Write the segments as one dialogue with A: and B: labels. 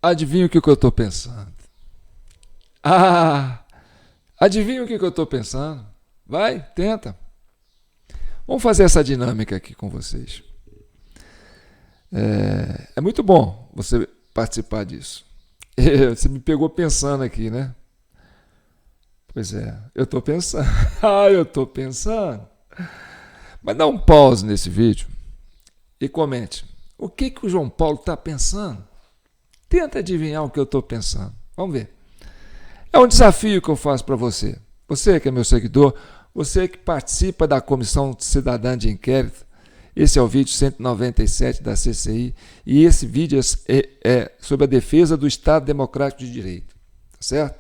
A: Adivinha o que eu estou pensando? Adivinha o que eu estou pensando? Vai, tenta. Vamos fazer essa dinâmica aqui com vocês. É muito bom você participar disso. Você me pegou pensando aqui, né? Pois é, eu estou pensando. Eu estou pensando. Mas dá um pause nesse vídeo e comente. O que o João Paulo está pensando? Tenta adivinhar o que eu estou pensando. Vamos ver. É um desafio que eu faço para você. Você que é meu seguidor, você que participa da Comissão Cidadã de Inquérito. Esse é o vídeo 197 da CCI e esse vídeo é sobre a defesa do Estado Democrático de Direito. Tá certo?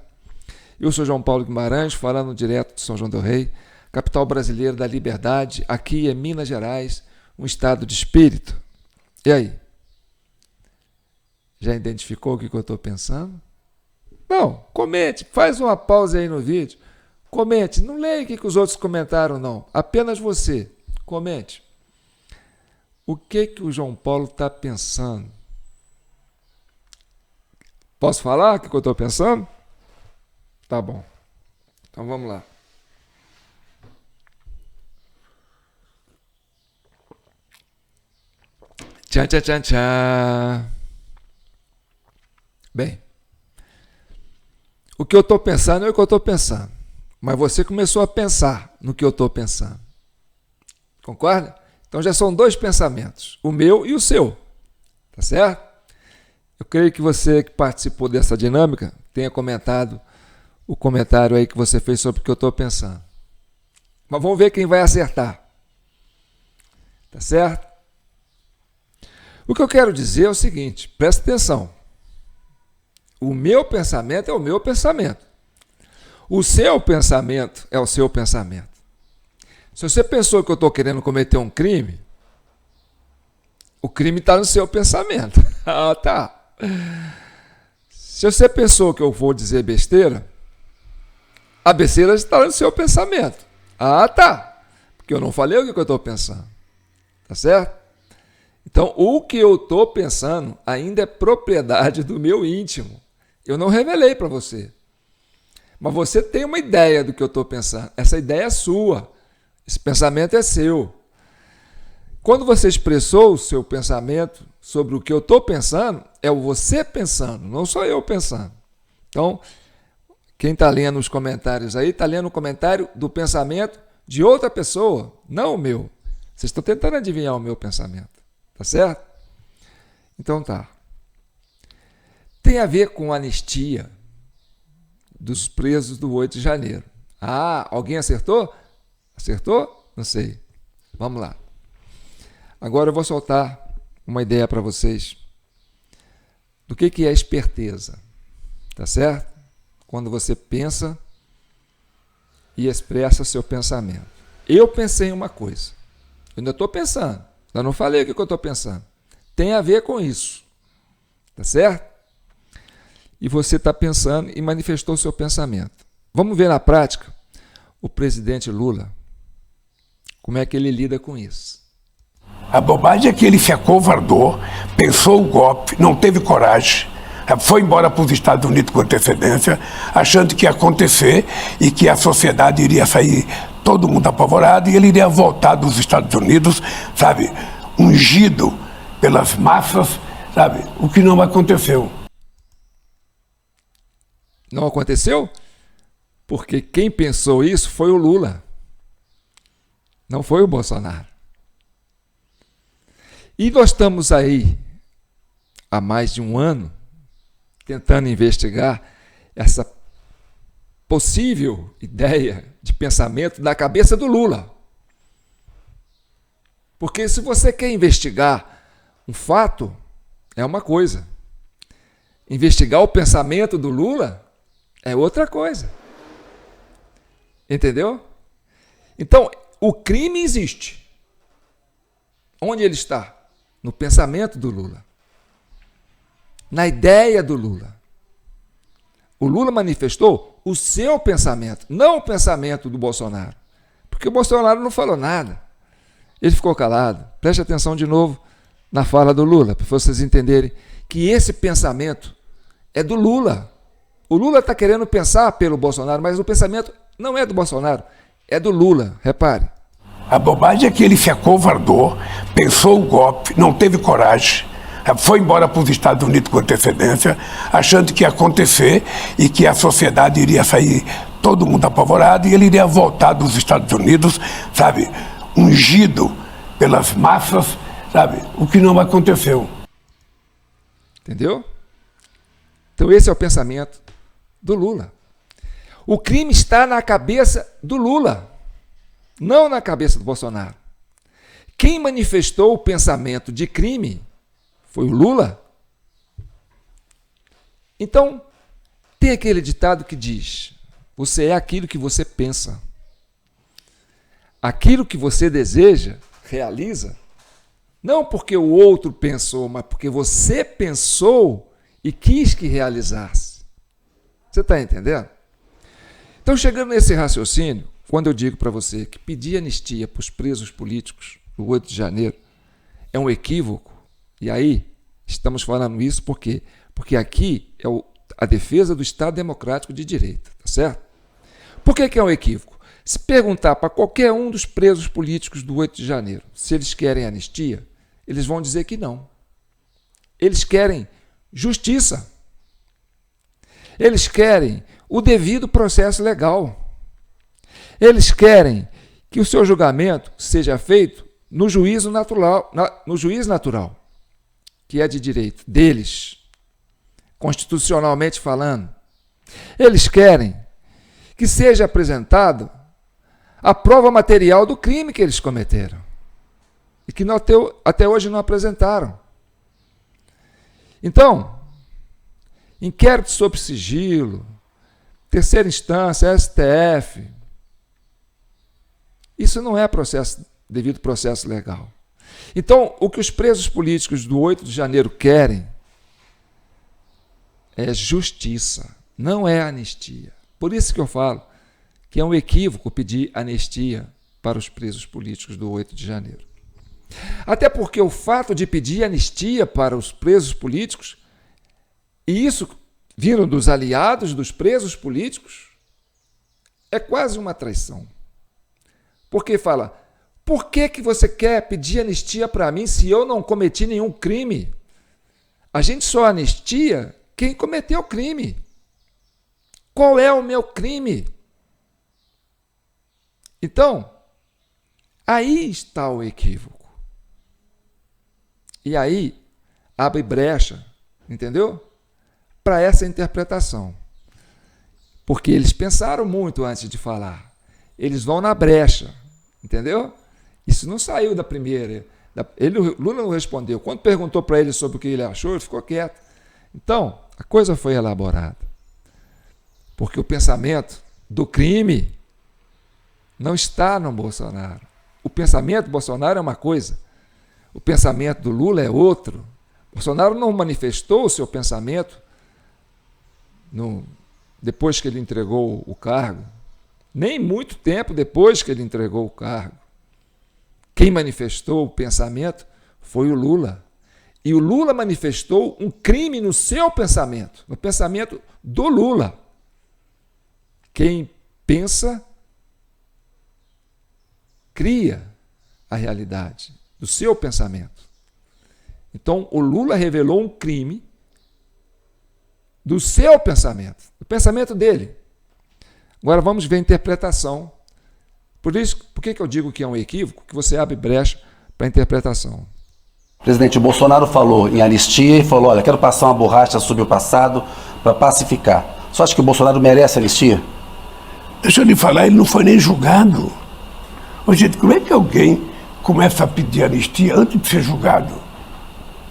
A: Eu sou João Paulo Guimarães, falando direto de São João del Rei, capital brasileira da liberdade. Aqui é Minas Gerais, um estado de espírito. E aí? Já identificou o que eu estou pensando? Não, comente, faz uma pausa aí no vídeo. Comente, não leia o que os outros comentaram, não. Apenas você. Comente. O que o João Paulo está pensando? Posso falar o que eu estou pensando? Tá bom. Então vamos lá. Tchan, tchan, tchan, tchan. Bem, o que eu estou pensando é o que eu estou pensando. Mas você começou a pensar no que eu estou pensando. Concorda? Então já são dois pensamentos, o meu e o seu. Tá certo? Eu creio que você que participou dessa dinâmica tenha comentado o comentário aí que você fez sobre o que eu estou pensando. Mas vamos ver quem vai acertar. Tá certo? O que eu quero dizer é o seguinte, presta atenção. O meu pensamento é o meu pensamento. O seu pensamento é o seu pensamento. Se você pensou que eu estou querendo cometer um crime, o crime está no seu pensamento. Tá. Se você pensou que eu vou dizer besteira, a besteira está no seu pensamento. Tá. Porque eu não falei o que eu estou pensando. Tá certo? Então, o que eu estou pensando ainda é propriedade do meu íntimo. Eu não revelei para você. Mas você tem uma ideia do que eu estou pensando. Essa ideia é sua. Esse pensamento é seu. Quando você expressou o seu pensamento sobre o que eu estou pensando, é você pensando, não sou eu pensando. Então, quem está lendo os comentários aí, está lendo o comentário do pensamento de outra pessoa, não o meu. Vocês estão tentando adivinhar o meu pensamento. Tá certo? Então tá. Tem a ver com a anistia dos presos do 8 de janeiro. Alguém acertou? Acertou? Não sei. Vamos lá. Agora eu vou soltar uma ideia para vocês do que é esperteza. Tá certo? Quando você pensa e expressa seu pensamento. Eu pensei em uma coisa. Eu ainda estou pensando. Eu não falei o que eu estou pensando. Tem a ver com isso. Tá certo? E você está pensando e manifestou o seu pensamento. Vamos ver na prática o presidente Lula, como é que ele lida com isso.
B: A bobagem é que ele se acovardou, pensou o golpe, não teve coragem, foi embora para os Estados Unidos com antecedência, achando que ia acontecer e que a sociedade iria sair, todo mundo apavorado, e ele iria voltar dos Estados Unidos, sabe, ungido pelas massas, sabe, o que não aconteceu.
A: Não aconteceu? Porque quem pensou isso foi o Lula, não foi o Bolsonaro. E nós estamos aí há mais de um ano tentando investigar essa possível ideia de pensamento na cabeça do Lula. Porque se você quer investigar um fato, é uma coisa. Investigar o pensamento do Lula é outra coisa. Entendeu? Então, o crime existe. Onde ele está? No pensamento do Lula. Na ideia do Lula. O Lula manifestou o seu pensamento, não o pensamento do Bolsonaro. Porque o Bolsonaro não falou nada. Ele ficou calado. Preste atenção de novo na fala do Lula, para vocês entenderem que esse pensamento é do Lula. O Lula está querendo pensar pelo Bolsonaro, mas o pensamento não é do Bolsonaro, é do Lula, repare.
B: A bobagem é que ele se acovardou, pensou o golpe, não teve coragem, foi embora para os Estados Unidos com antecedência, achando que ia acontecer e que a sociedade iria sair, todo mundo apavorado, e ele iria voltar dos Estados Unidos, sabe, ungido pelas massas, sabe, o que não aconteceu.
A: Entendeu? Então esse é o pensamento do Lula. O crime está na cabeça do Lula, não na cabeça do Bolsonaro. Quem manifestou o pensamento de crime foi o Lula. Então, tem aquele ditado que diz: você é aquilo que você pensa. Aquilo que você deseja, realiza, não porque o outro pensou, mas porque você pensou e quis que realizasse. Você está entendendo? Então, chegando nesse raciocínio, quando eu digo para você que pedir anistia para os presos políticos do 8 de janeiro é um equívoco, e aí estamos falando isso por quê? Porque aqui é a defesa do Estado Democrático de Direito, tá certo? Por que é um equívoco? Se perguntar para qualquer um dos presos políticos do 8 de janeiro se eles querem anistia, eles vão dizer que não. Eles querem justiça. Eles querem o devido processo legal. Eles querem que o seu julgamento seja feito no juízo natural, no juiz natural, que é de direito deles, constitucionalmente falando. Eles querem que seja apresentado a prova material do crime que eles cometeram e que até hoje não apresentaram. Então, inquérito sob sigilo, terceira instância, STF, isso não é devido processo legal. Então, o que os presos políticos do 8 de janeiro querem é justiça, não é anistia. Por isso que eu falo que é um equívoco pedir anistia para os presos políticos do 8 de janeiro. Até porque o fato de pedir anistia para os presos políticos, e isso vindo dos aliados dos presos políticos, é quase uma traição. Porque fala: por que você quer pedir anistia para mim se eu não cometi nenhum crime? A gente só anistia quem cometeu o crime. Qual é o meu crime? Então, aí está o equívoco. E aí abre brecha, entendeu? Para essa interpretação. Porque eles pensaram muito antes de falar. Eles vão na brecha, entendeu? Isso não saiu da primeira. Lula não respondeu. Quando perguntou para ele sobre o que ele achou, ele ficou quieto. Então, a coisa foi elaborada. Porque o pensamento do crime não está no Bolsonaro. O pensamento do Bolsonaro é uma coisa, o pensamento do Lula é outro. Bolsonaro não manifestou o seu pensamento depois que ele entregou o cargo, nem muito tempo depois que ele entregou o cargo. Quem manifestou o pensamento foi o Lula. E o Lula manifestou um crime no seu pensamento, no pensamento do Lula. Quem pensa, cria a realidade do seu pensamento. Então, o Lula revelou um crime do seu pensamento, do pensamento dele. Agora vamos ver a interpretação. Por que eu digo que é um equívoco? Que você abre brecha para a interpretação.
C: Presidente, o Bolsonaro falou em anistia e falou: olha, quero passar uma borracha sobre o passado para pacificar. Você acha que o Bolsonaro merece anistia?
B: Deixa eu lhe falar, ele não foi nem julgado. Ô, gente, como é que alguém começa a pedir anistia antes de ser julgado?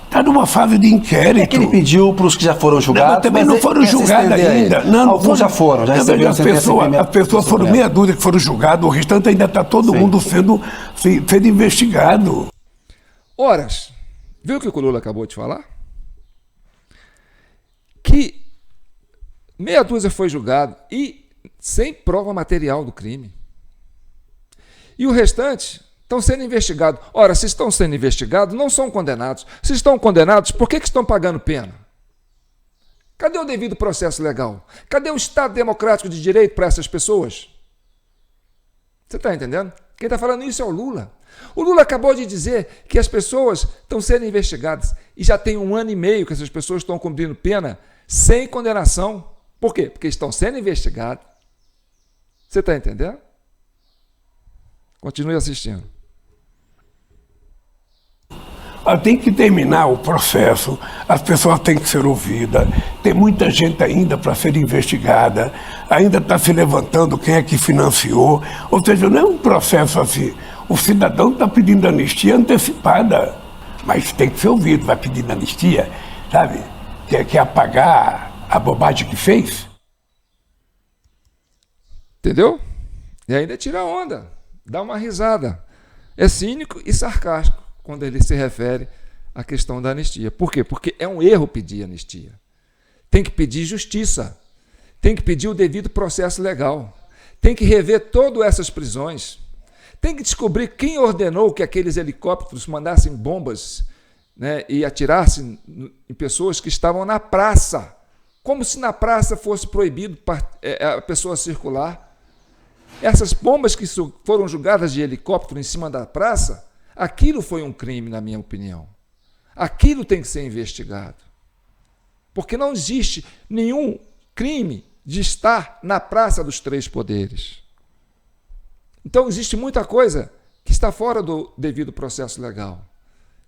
B: Está numa fase de inquérito.
C: É que ele pediu para os que já foram julgados.
B: Não, também não foram julgados ainda. Não,
C: alguns já foram, já receberam
B: as pessoas foram meia dúzia que foram julgados, o restante ainda está todo mundo sendo investigado.
A: Horas, viu o que o Lula acabou de falar? Que meia dúzia foi julgado e sem prova material do crime. E o restante estão sendo investigados. Ora, se estão sendo investigados, não são condenados. Se estão condenados, por que estão pagando pena? Cadê o devido processo legal? Cadê o Estado democrático de direito para essas pessoas? Você está entendendo? Quem está falando isso é o Lula. O Lula acabou de dizer que as pessoas estão sendo investigadas e já tem 1 ano e meio que essas pessoas estão cumprindo pena sem condenação. Por quê? Porque estão sendo investigadas. Você está entendendo? Continue assistindo.
B: Tem que terminar o processo, as pessoas têm que ser ouvidas, tem muita gente ainda para ser investigada, ainda está se levantando quem é que financiou, ou seja, não é um processo assim, o cidadão está pedindo anistia antecipada, mas tem que ser ouvido, vai pedindo anistia, sabe, quer apagar a bobagem que fez.
A: Entendeu? E ainda tira onda, dá uma risada, é cínico e sarcástico quando ele se refere à questão da anistia. Por quê? Porque é um erro pedir anistia. Tem que pedir justiça. Tem que pedir o devido processo legal. Tem que rever todas essas prisões. Tem que descobrir quem ordenou que aqueles helicópteros mandassem bombas, né, e atirassem em pessoas que estavam na praça. Como se na praça fosse proibido a pessoa circular. Essas bombas que foram jogadas de helicóptero em cima da praça, aquilo foi um crime, na minha opinião. Aquilo tem que ser investigado. Porque não existe nenhum crime de estar na Praça dos Três Poderes. Então, existe muita coisa que está fora do devido processo legal,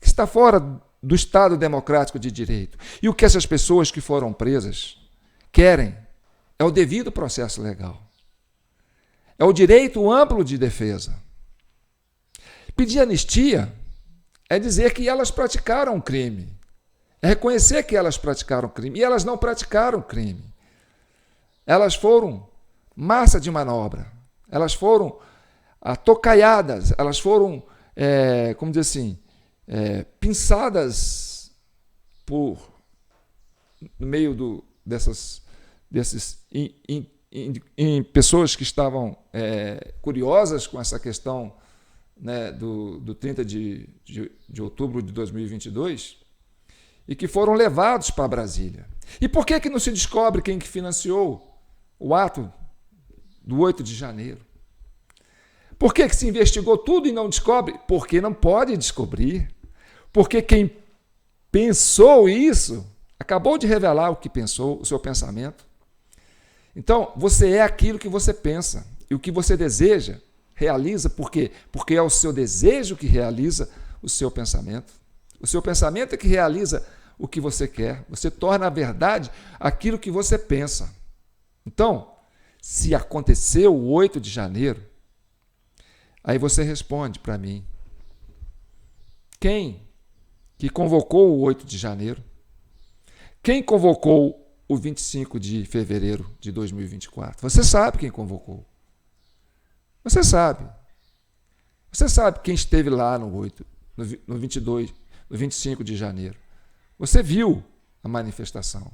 A: que está fora do Estado democrático de direito. E o que essas pessoas que foram presas querem é o devido processo legal. É o direito amplo de defesa. Pedir anistia é dizer que elas praticaram crime. É reconhecer que elas praticaram crime. E elas não praticaram crime. Elas foram massa de manobra. Elas foram atocaiadas. Elas foram, como dizer assim, pinçadas no meio em pessoas que estavam curiosas com essa questão, né, do 30 de outubro de 2022, e que foram levados para Brasília. E por que não se descobre quem que financiou o ato do 8 de janeiro? Por que se investigou tudo e não descobre? Porque não pode descobrir. Porque quem pensou isso acabou de revelar o que pensou, o seu pensamento. Então, você é aquilo que você pensa. E o que você deseja, realiza. Por quê? Porque é o seu desejo que realiza o seu pensamento. O seu pensamento é que realiza o que você quer. Você torna a verdade aquilo que você pensa. Então, se aconteceu o 8 de janeiro, aí você responde para mim. Quem que convocou o 8 de janeiro? Quem convocou o 25 de fevereiro de 2024? Você sabe quem convocou. Você sabe. Você sabe quem esteve lá no 8, no 22, no 25 de janeiro. Você viu a manifestação.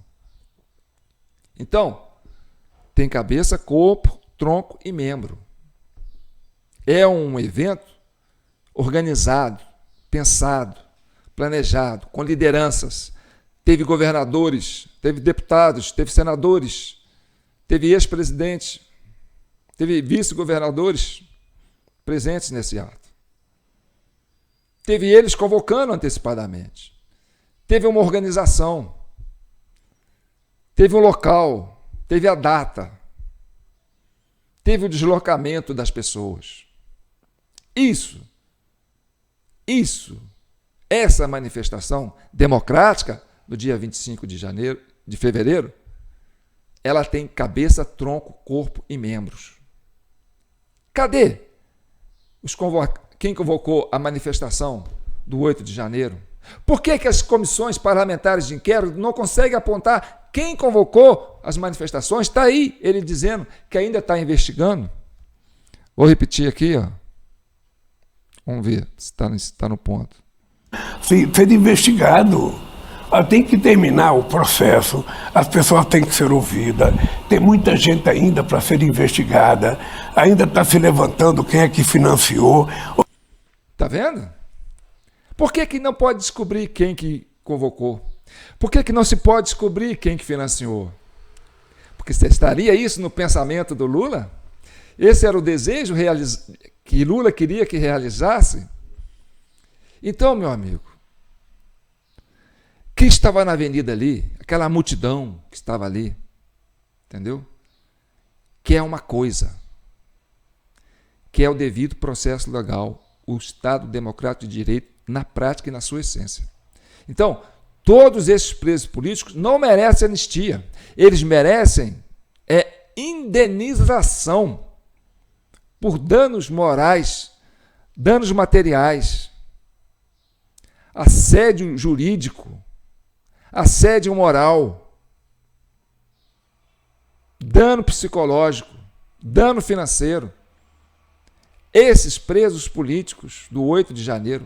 A: Então, tem cabeça, corpo, tronco e membro. É um evento organizado, pensado, planejado, com lideranças. Teve governadores, teve deputados, teve senadores, teve ex-presidentes, teve vice-governadores presentes nesse ato. Teve eles convocando antecipadamente. Teve uma organização. Teve um local. Teve a data. Teve o deslocamento das pessoas. Essa manifestação democrática do dia 25 de fevereiro, ela tem cabeça, tronco, corpo e membros. Cadê quem convocou a manifestação do 8 de janeiro? Por que as comissões parlamentares de inquérito não conseguem apontar quem convocou as manifestações? Está aí ele dizendo que ainda está investigando. Vou repetir aqui, ó. Vamos ver se está no ponto.
B: Sim, ser investigado. Tem que terminar o processo, as pessoas têm que ser ouvidas, tem muita gente ainda para ser investigada, ainda está se levantando quem é que financiou.
A: Está vendo? Por que não pode descobrir quem que convocou? Por que não se pode descobrir quem que financiou? Porque estaria isso no pensamento do Lula? Esse era o desejo que Lula queria que realizasse? Então, meu amigo, quem estava na avenida ali, aquela multidão que estava ali, entendeu? Que é uma coisa, que é o devido processo legal, o Estado democrático de direito na prática e na sua essência. Então, todos esses presos políticos não merecem anistia. Eles merecem indenização por danos morais, danos materiais, assédio jurídico, assédio moral, dano psicológico, dano financeiro. Esses presos políticos do 8 de janeiro,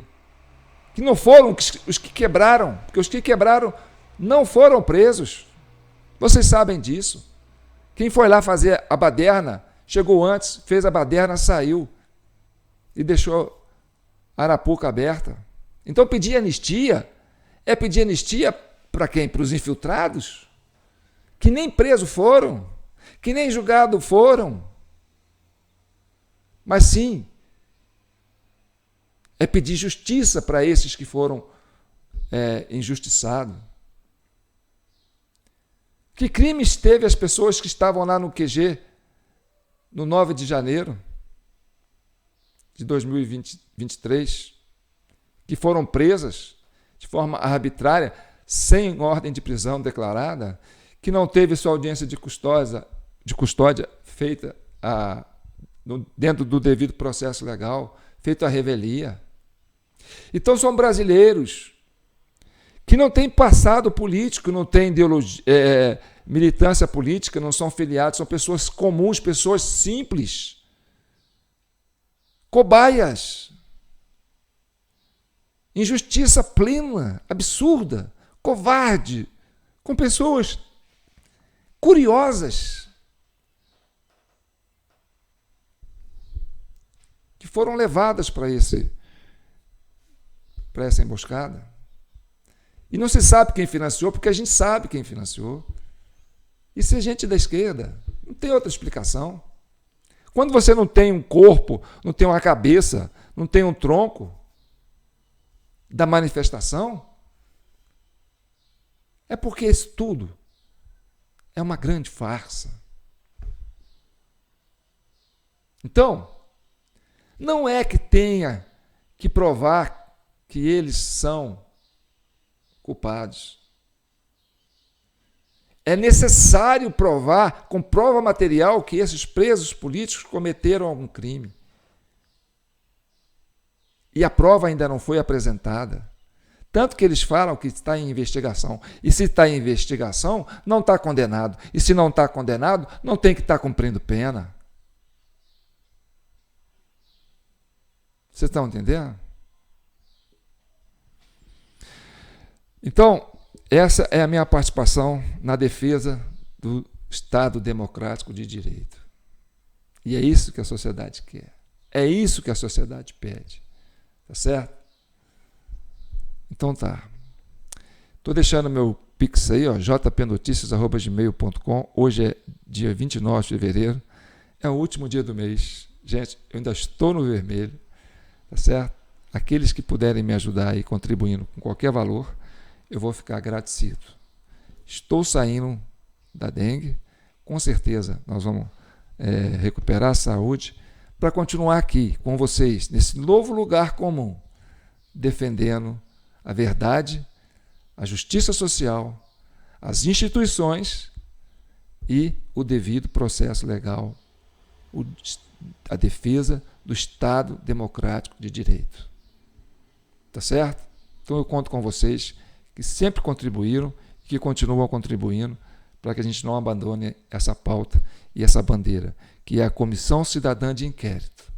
A: que não foram os que quebraram, porque os que quebraram não foram presos. Vocês sabem disso. Quem foi lá fazer a baderna, chegou antes, fez a baderna, saiu e deixou Arapuca aberta. Então pedir anistia é pedir anistia para quem? Para os infiltrados? Que nem presos foram, que nem julgados foram. Mas sim, é pedir justiça para esses que foram injustiçados. Que crimes teve as pessoas que estavam lá no QG no 9 de janeiro de 2023, que foram presas de forma arbitrária, sem ordem de prisão declarada, que não teve sua audiência de custódia feita dentro do devido processo legal, feito a revelia. Então são brasileiros que não têm passado político, não têm ideologia, militância política, não são filiados, são pessoas comuns, pessoas simples, cobaias, injustiça plena, absurda, covarde, com pessoas curiosas, que foram levadas para essa emboscada. E não se sabe quem financiou, porque a gente sabe quem financiou. Isso é gente da esquerda. Não tem outra explicação. Quando você não tem um corpo, não tem uma cabeça, não tem um tronco da manifestação, é porque isso tudo é uma grande farsa. Então, não é que tenha que provar que eles são culpados. É necessário provar, com prova material, que esses presos políticos cometeram algum crime. E a prova ainda não foi apresentada. Tanto que eles falam que está em investigação. E se está em investigação, não está condenado. E se não está condenado, não tem que estar cumprindo pena. Vocês estão entendendo? Então, essa é a minha participação na defesa do Estado democrático de direito. E é isso que a sociedade quer. É isso que a sociedade pede. Tá certo? Então tá. Estou deixando meu pix aí, ó, jpnoticias@gmail.com. Hoje é dia 29 de fevereiro. É o último dia do mês. Gente, eu ainda estou no vermelho. Tá certo? Aqueles que puderem me ajudar aí contribuindo com qualquer valor, eu vou ficar agradecido. Estou saindo da dengue, com certeza nós vamos recuperar a saúde para continuar aqui com vocês, nesse novo lugar comum, defendendo a verdade, a justiça social, as instituições e o devido processo legal, a defesa do Estado democrático de direito. Tá certo? Então eu conto com vocês que sempre contribuíram e que continuam contribuindo para que a gente não abandone essa pauta e essa bandeira, que é a Comissão Cidadã de Inquérito.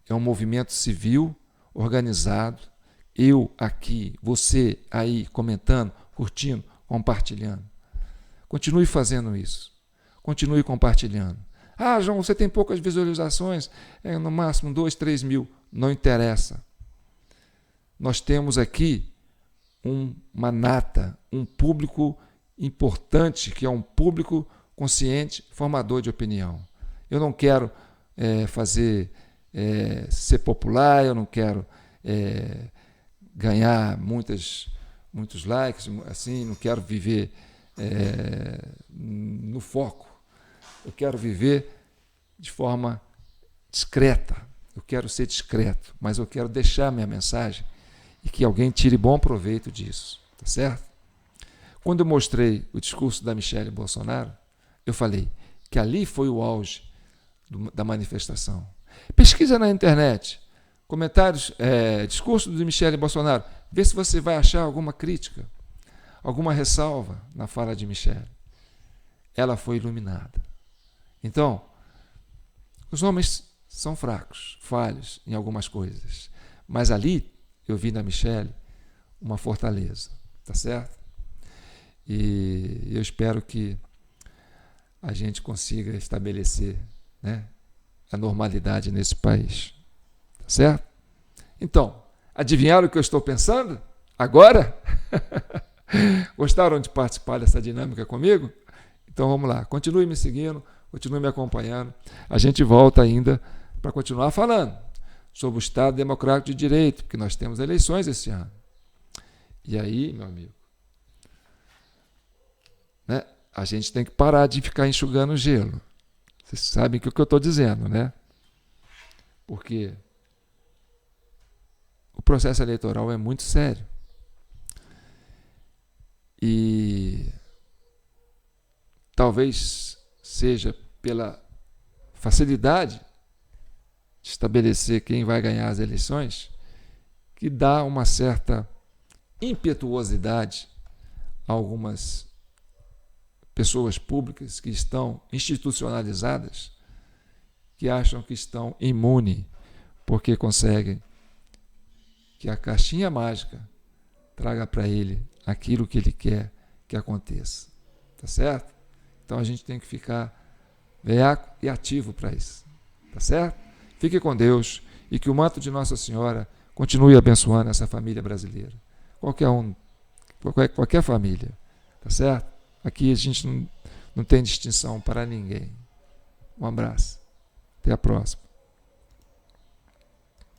A: É um movimento civil, organizado, eu aqui, você aí, comentando, curtindo, compartilhando. Continue fazendo isso. Continue compartilhando. Ah, João, você tem poucas visualizações, no máximo 2, 3 mil. Não interessa. Nós temos aqui uma nata, um público importante, que é um público consciente, formador de opinião. Eu não quero ser popular, eu não quero ganhar muitos likes, assim, não quero viver no foco. Eu quero viver de forma discreta. Eu quero ser discreto, mas eu quero deixar minha mensagem e que alguém tire bom proveito disso, tá certo? Quando eu mostrei o discurso da Michelle Bolsonaro, eu falei que ali foi o auge da manifestação. Pesquisa na internet, comentários, discurso de Michelle Bolsonaro, vê se você vai achar alguma crítica, alguma ressalva na fala de Michelle. Ela foi iluminada. Então, os homens são fracos, falhos em algumas coisas, mas ali eu vi na Michelle uma fortaleza, tá certo? E eu espero que a gente consiga estabelecer, né, a normalidade nesse país, tá certo? Então, adivinharam o que eu estou pensando? Agora? Gostaram de participar dessa dinâmica comigo? Então vamos lá, continue me seguindo, continue me acompanhando. A gente volta ainda para continuar falando sobre o Estado Democrático de Direito, porque nós temos eleições esse ano. E aí, meu amigo, né, a gente tem que parar de ficar enxugando gelo. Vocês sabem o que eu estou dizendo, né? Porque o processo eleitoral é muito sério. E talvez seja pela facilidade de estabelecer quem vai ganhar as eleições que dá uma certa impetuosidade a algumas pessoas públicas que estão institucionalizadas, que acham que estão imunes porque conseguem que a caixinha mágica traga para ele aquilo que ele quer que aconteça. Tá certo? Então a gente tem que ficar veaco e ativo para isso. Tá certo? Fique com Deus e que o manto de Nossa Senhora continue abençoando essa família brasileira. Qualquer família. Tá certo? Aqui a gente não tem distinção para ninguém. Um abraço. Até a próxima.